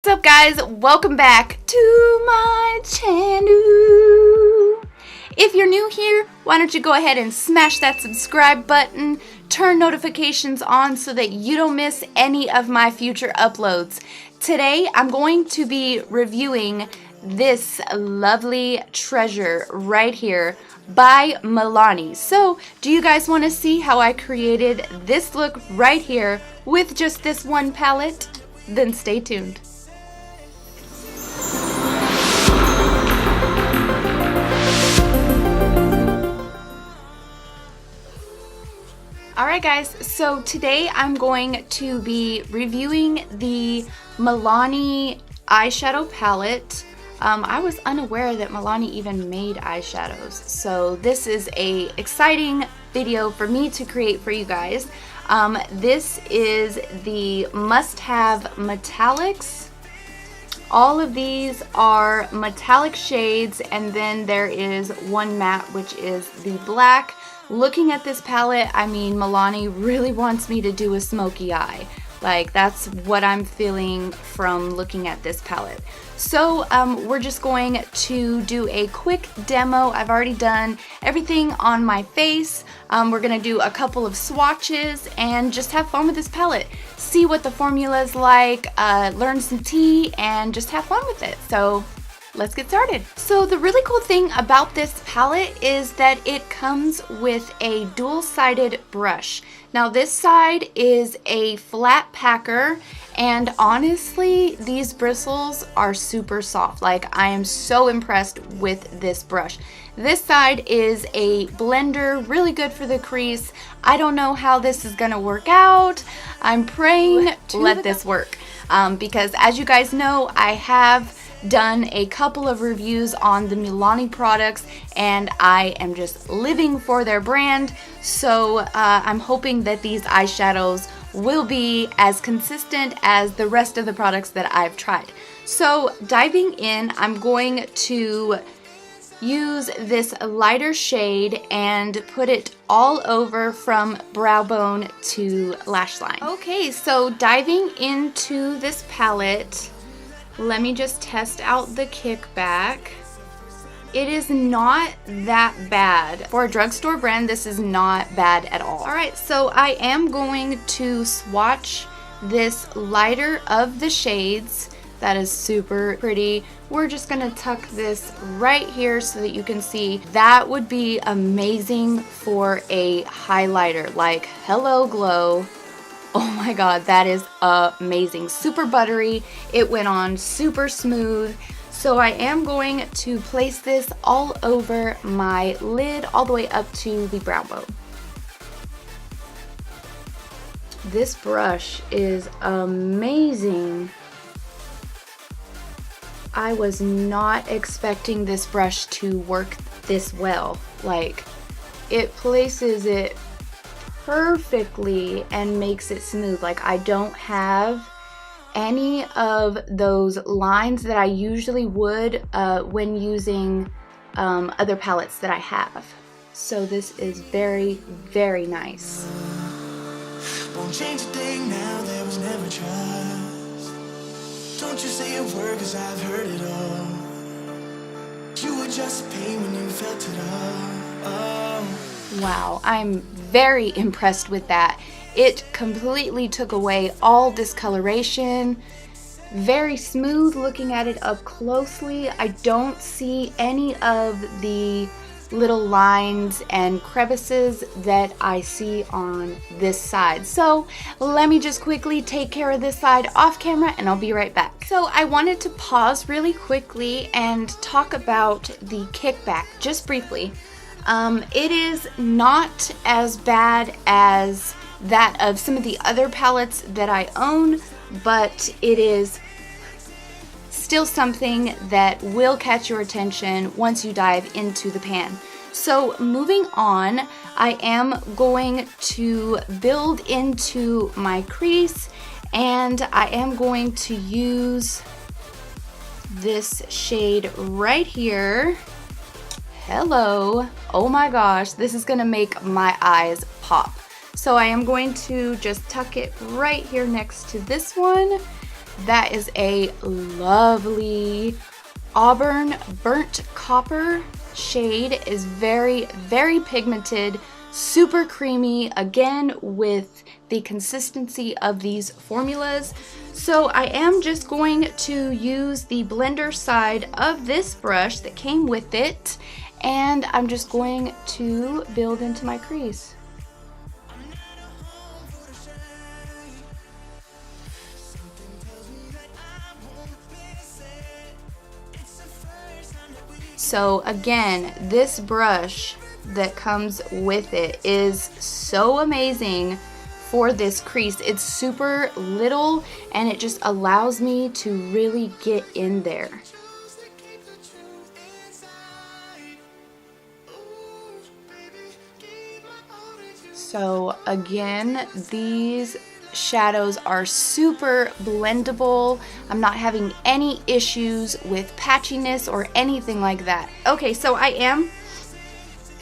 up, guys? Welcome back to my channel. If you're new here, why don't you go ahead and smash that subscribe button, turn notifications on so that you don't miss any of my future uploads. Today, I'm going to be reviewing this lovely treasure right here by Milani. So, do you guys want to see how I created this look right here with just this one palette? Then stay tuned. Alright guys, so today I'm going to be reviewing the Milani eyeshadow palette. I was unaware that Milani even made eyeshadows, so this is a exciting video for me to create for you guys. This is the must-have metallics. All of these are metallic shades, and then there is one matte, which is the black. Looking at this palette, I mean, Milani really wants me to do a smoky eye. Like, that's what I'm feeling from looking at this palette. So we're just going to do a quick demo. I've already done everything on my face. We're gonna do a couple of swatches and just have fun with this palette. See what the formula is like, learn some tea, and just have fun with it. So let's get started. So the really cool thing about this palette is that it comes with a dual-sided brush. Now this side is a flat packer, and honestly these bristles are super soft. Like, I am so impressed with this brush. This side is a blender, really good for the crease. I don't know how this is gonna work out. I'm praying let this work because as you guys know, I have done a couple of reviews on the Milani products and I am just living for their brand, so I'm hoping that these eyeshadows will be as consistent as the rest of the products that I've tried. So diving in, I'm going to use this lighter shade and put it all over from brow bone to lash line. Okay, so diving into this palette, let me just test out the Kickback. It is not that bad. For a drugstore brand, this is not bad at all. Alright, so I am going to swatch this lighter of the shades. That is super pretty. We're just gonna tuck this right here so that you can see. That would be amazing for a highlighter, like Hello Glow. Oh my god, that is amazing. Super buttery. It went on super smooth. So I am going to place this all over my lid, all the way up to the brow bone. This brush is amazing. I was not expecting this brush to work this well. Like, it places it perfectly and makes it smooth. Like, I don't have any of those lines that I usually would when using other palettes that I have. So this is very, very nice. Won't change a thing now, there was never trust. Don't you say a word, cause I've heard it all. You were just pain when you felt it all. Wow, I'm very impressed with that. It completely took away all discoloration. Very smooth looking at it up closely. I don't see any of the little lines and crevices that I see on this side. So let me just quickly take care of this side off camera and I'll be right back. So I wanted to pause really quickly and talk about the Kickback just briefly. It is not as bad as that of some of the other palettes that I own, but it is still something that will catch your attention once you dive into the pan. So moving on, I am going to build into my crease, and I am going to use this shade right here. Hello. Oh my gosh, this is gonna make my eyes pop. So I am going to just tuck it right here next to this one, That is a lovely auburn burnt copper shade. Is very, very pigmented, super creamy, again with the consistency of these formulas. So I am just going to use the blender side of this brush that came with it, and I'm just going to build into my crease. So again, this brush that comes with it is so amazing for this crease. It's super little and it just allows me to really get in there. So again, these shadows are super blendable. I'm not having any issues with patchiness or anything like that. Okay, so I am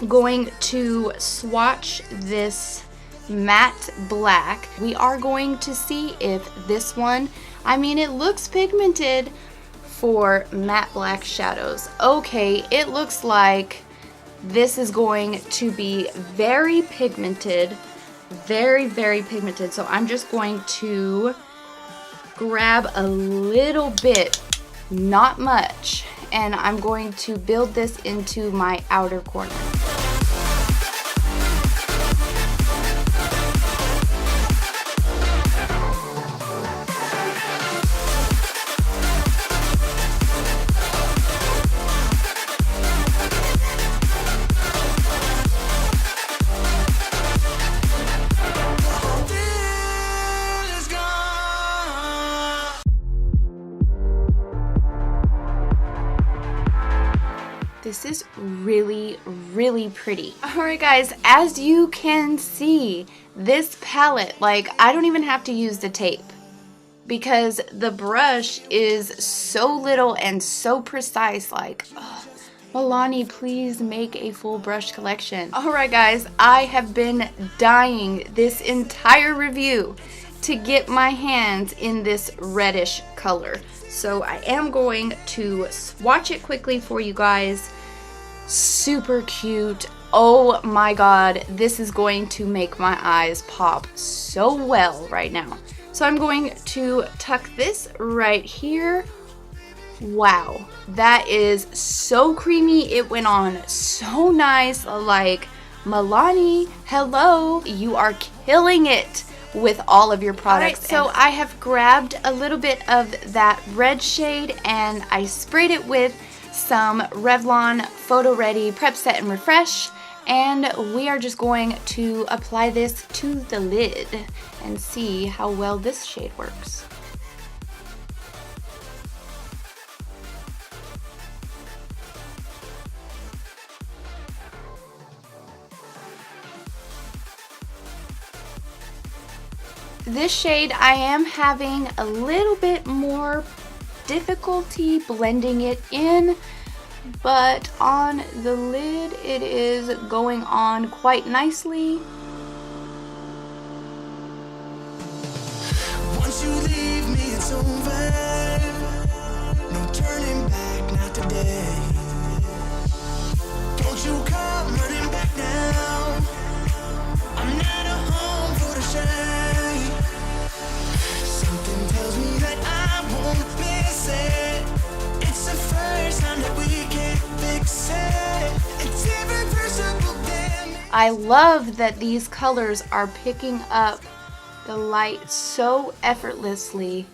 going to swatch this matte black. We are going to see if this one, I mean, it looks pigmented for matte black shadows. Okay, it looks like this is going to be very pigmented, very, very pigmented. So I'm just going to grab a little bit, not much, and I'm going to build this into my outer corner. This is really, really pretty. Alright guys, as you can see, this palette, like, I don't even have to use the tape because the brush is so little and so precise. Like, oh, Milani, please make a full brush collection. Alright guys, I have been dying this entire review to get my hands in this reddish color. So I am going to swatch it quickly for you guys. Super cute. Oh my god, this is going to make my eyes pop so well right now. So I'm going to tuck this right here. Wow, that is so creamy. It went on so nice. Like, Milani, hello, you are killing it with all of your products. Right, so I have grabbed a little bit of that red shade and I sprayed it with some Revlon Photo Ready Prep Set and Refresh, and we are just going to apply this to the lid and see how well this shade works. This shade, I am having a little bit more difficulty blending it in, but on the lid it is going on quite nicely. Once you leave me, it's over. No turning back, not today. Don't you come running back now. I'm not a home for the shade. Something tells me that I won't miss it. It's the first time that we can fix it. It's irreversible damage. I love that these colors are picking up the light so effortlessly.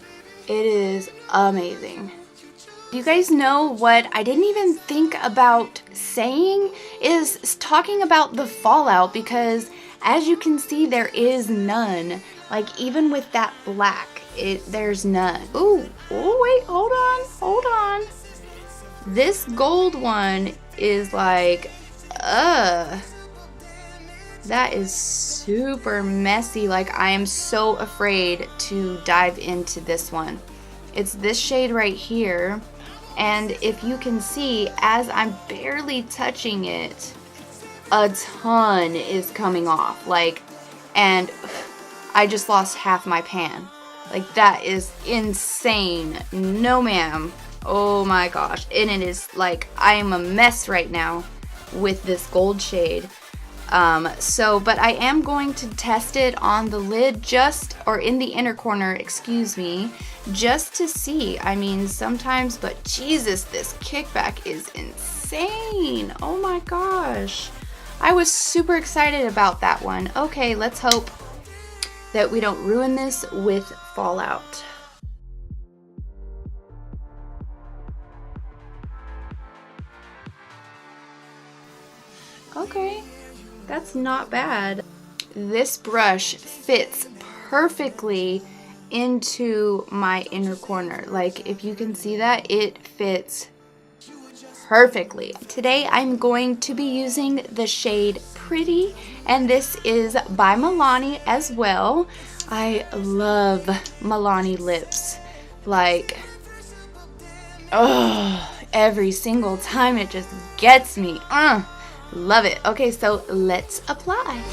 It is amazing. Do you guys know what I didn't even think about saying is talking about the fallout, because as you can see there is none. Like, even with that black, there's none. Ooh, oh wait, hold on. This gold one is like, that is super messy. Like, I am so afraid to dive into this one. It's this shade right here, and if you can see, as I'm barely touching it, a ton is coming off. Like, and I just lost half my pan. Like, that is insane. No, ma'am. Oh my gosh. And it is like, I am a mess right now with this gold shade. But I am going to test it on the lid or in the inner corner, excuse me, just to see. I mean, sometimes, but Jesus, this Kickback is insane. Oh my gosh. I was super excited about that one. Okay, let's hope that we don't ruin this with fallout. Okay, that's not bad. This brush fits perfectly into my inner corner. Like, if you can see that, it fits perfectly. Today I'm going to be using the shade Pretty, and this is by Milani as well. I love Milani lips. Like, oh, every single time it just gets me. Love it. Okay, so let's apply.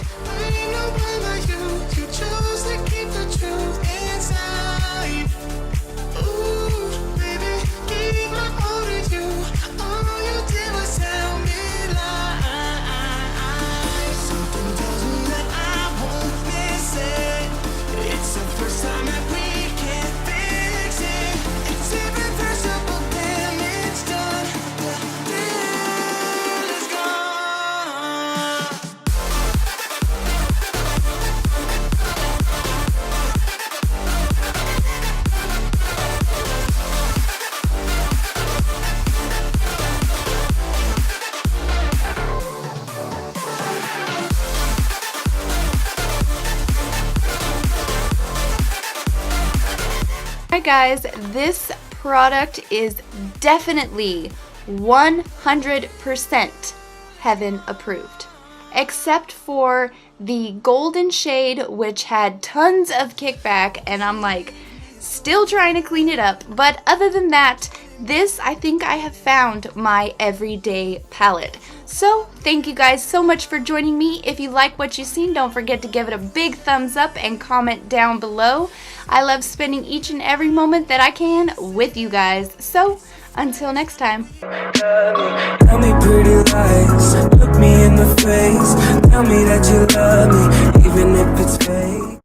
Alright guys, this product is definitely 100% heaven approved. Except for the golden shade, which had tons of Kickback, and I'm like still trying to clean it up. But other than that, this, I think I have found my everyday palette. So thank you guys so much for joining me. If you like what you've seen, don't forget to give it a big thumbs up and comment down below. I love spending each and every moment that I can with you guys. So until next time. Tell me pretty lies, look me in the face, tell me that you love me, even if it's fake.